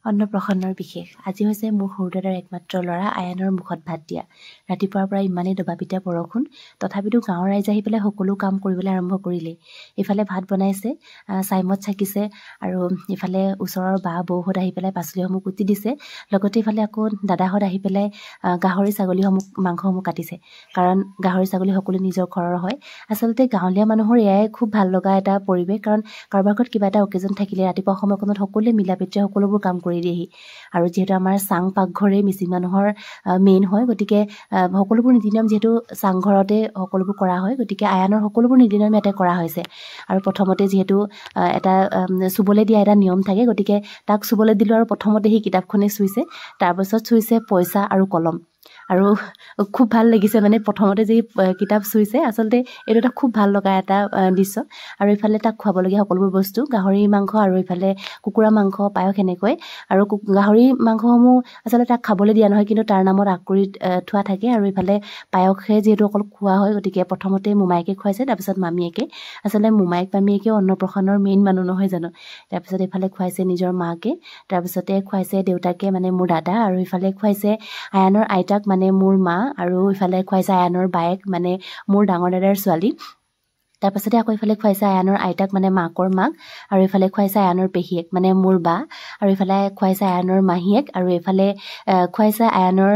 অন্নপ্ৰসন্নৰ বিশেষ আজি হৈছে মোৰ সৰুদাদাৰ একমাত্ৰ ল'ৰা আয়ানৰ মুখত ভাত দিয়া। ৰাতিপুৱাৰ পৰা ইমানেই দবাপিটা বৰষুণ, তথাপিতো গাঁৱৰ ৰাইজ আহি পেলাই সকলো কাম কৰিবলৈ আৰম্ভ কৰিলে। ইফালে ভাত বনাইছে, চাইমদ চাকিছে, আৰু ইফালে ওচৰৰ বা বৌহঁত আহি পেলাই পাচলিসমূহ কুটি দিছে। লগতে ইফালে আকৌ দাদাহঁত আহি পেলাই গাহৰি ছাগলীসমূহ মাংসসমূহ কাটিছে, কাৰণ গাহৰি ছাগলী সকলো নিজৰ ঘৰৰ হয়। আচলতে গাঁৱলীয়া মানুহৰ এয়াই খুব ভাল লগা এটা পৰিৱেশ, কাৰণ কাৰোবাৰ ঘৰত কিবা এটা অকেজন থাকিলে ৰাতিপুৱা সময়কণত সকলোৱে মিলা প্ৰীতিৰে সকলোবোৰ কাম কৰি দিয়েহি। আৰু যিহেতু আমাৰ চাং পাকঘৰে মিচিং মানুহৰ মেইন হয়, গতিকে সকলোবোৰ নীতি নিয়ম যিহেতু চাংঘৰতে সকলোবোৰ কৰা হয়, গতিকে আয়ানৰ সকলোবোৰ নীতি নিয়ম ইয়াতে কৰা হৈছে। আৰু প্ৰথমতে যিহেতু এটা চুবলৈ দিয়া এটা নিয়ম থাকে, গতিকে তাক চুবলৈ দিলোঁ আৰু প্ৰথমতে সেই কিতাপখনে চুইছে, তাৰপাছত চুইছে পইচা আৰু কলম। আৰু খুব ভাল লাগিছে, মানে প্ৰথমতে যি কিতাপ চুইছে, আচলতে এইটো এটা খুব ভাল লগা এটা দৃশ্য। আৰু ইফালে তাক খুৱাবলগীয়া সকলোবোৰ বস্তু, গাহৰি মাংস আৰু ইফালে কুকুৰা মাংস, পায়স এনেকৈ। আৰু গাহৰি মাংসসমূহ আচলতে তাক খাবলৈ দিয়া নহয়, কিন্তু তাৰ নামত আকৰিত থোৱা থাকে। আৰু ইফালে পায়সহে যিহেতু অকল খোৱা হয়, গতিকে প্ৰথমতে মোমায়েকে খুৱাইছে, তাৰপিছত মামীয়েকে। আচলতে মোমায়েক মামীয়েকেও অন্নপ্ৰসন্নৰ মেইন মানুহ নহয় জানো। তাৰপিছত এইফালে খুৱাইছে নিজৰ মাকে, তাৰপিছতে খুৱাইছে দেউতাকে, মানে মোৰ দাদা, আৰু ইফালে খুৱাইছে আয়ানৰ আইতাক, মানে মোৰ মা, আৰু ইফালে খুৱাইছে আয়ানৰ বায়েক, মানে মোৰ ডাঙৰ দাদাৰ ছোৱালী। তাৰপাছতে আকৌ ইফালে খুৱাইছে আয়ানৰ আইতাক, মানে মাকৰ মাক, আৰু ইফালে খুৱাইছে আয়ানৰ পেহীয়েক, মানে মোৰ বা, আৰু ইফালে খুৱাইছে আয়ানৰ মাহীয়েক, আৰু ইফালে খুৱাইছে আয়ানৰ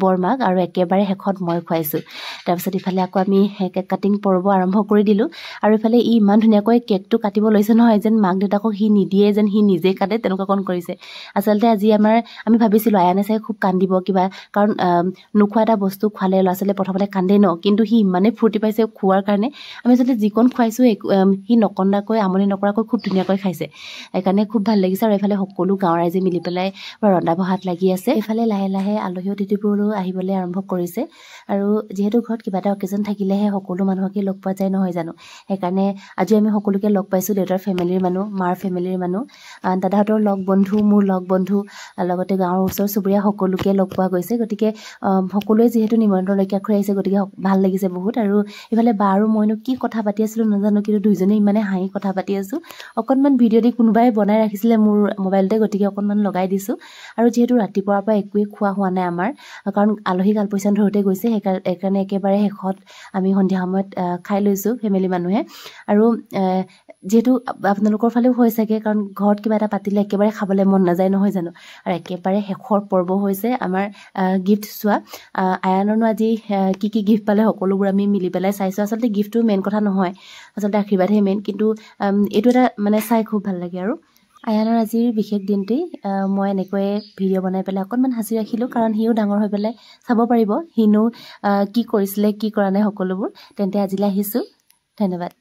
বৰমাক, আৰু একেবাৰে শেষত মই খুৱাইছোঁ। তাৰপিছত ইফালে আকৌ আমি কেক কাটিং পৰ্ব আৰম্ভ কৰি দিলোঁ। আৰু ইফালে ইমান ধুনীয়াকৈ কেকটো কাটিব লৈছে নহয়, যেন মাক দেউতাকক সি নিদিয়ে, যেন সি নিজে কাটে, তেনেকুৱাকণ কৰিছে। আচলতে আজি আমি ভাবিছিলোঁ আয়ানে চাগে খুব কান্দিব কিবা, কাৰণ নোখোৱা এটা বস্তু খোৱালে ল'ৰা ছোৱালীয়ে প্ৰথমতে কান্দে ন, কিন্তু সি ইমানেই ফূৰ্তি পাইছে খোৱাৰ কাৰণে। আমি আচলতে যিকণ খুৱাইছোঁ সি নকন্দাকৈ, আমনি নকৰাকৈ খুব ধুনীয়াকৈ খাইছে। সেইকাৰণে খুব ভাল লাগিছে। আৰু এইফালে সকলো গাঁৱৰ ৰাইজে মিলি পেলাই ৰন্ধা বঢ়াত লাগি আছে। এইফালে লাহে লাহে আলহী অতিথিবোৰো আহিবলৈ আৰম্ভ কৰিছে। আৰু যিহেতু ঘৰত কিবা এটা অকেজন থাকিলেহে সকলো মানুহকে লগ পোৱা যায় নহয় জানো, সেইকাৰণে আজি আমি সকলোকে লগ পাইছোঁ। দেউতাৰ ফেমিলিৰ মানুহ, মাৰ ফেমিলিৰ মানুহ, দাদাহঁতৰ লগ বন্ধু, মোৰ লগ বন্ধু, লগতে গাঁৱৰ ওচৰ চুবুৰীয়া সকলোকে লগ পোৱা গৈছে। গতিকে সকলোৱে যিহেতু নিমন্ত্ৰণ ৰক্ষা কৰি আহিছে, গতিকে ভাল লাগিছে বহুত। আৰু ইফালে বা আৰু মইনো কি কথা পাতি আছিলোঁ নাজানো, কিন্তু দুইজনে ইমানে হাঁহি কথা পাতি আছোঁ। অকণমান ভিডিঅ' দি কোনোবাই বনাই ৰাখিছিলে মোৰ মোবাইলতে, গতিকে অকণমান লগাই দিছোঁ। আৰু যিহেতু ৰাতিপুৱাৰ পৰা একোৱেই খোৱা হোৱা নাই আমাৰ, কাৰণ আলহীক আলপৈচান ধৰোঁতে গৈছে, সেইকাৰণে একেবাৰে শেষত আমি সন্ধিয়া সময়ত খাই লৈছোঁ ফেমিলি মানুহে। আৰু যিহেতু আপোনালোকৰ ফালেও হৈ চাগে, কাৰণ ঘৰত কিবা এটা পাতিলে একেবাৰে খাবলৈ মন নাযায় নহয় জানো। আৰু একেবাৰে শেষৰ পৰ্ব হৈছে আমাৰ গিফ্ট চোৱা। আয়ানৰনো আজি কি কি গিফ্ট পালে সকলোবোৰ আমি মিলি পেলাই চাইছোঁ। আচলতে গিফ্টটো মেইন কথা নহয়, আচলতে আশীৰ্বাদহে মেইন, কিন্তু এইটো এটা মানে চাই খুব ভাল লাগে। আৰু আয়ানৰ আজিৰ বিশেষ দিনটি মই এনেকৈয়ে ভিডিঅ' বনাই পেলাই অকণমান সাঁচি ৰাখিলোঁ, কাৰণ সিও ডাঙৰ হৈ পেলাই চাব পাৰিব সিনো কি কৰিছিলে, কি কৰা নাই সকলোবোৰ। তেন্তে আজিলৈ আহিছোঁ, ধন্যবাদ।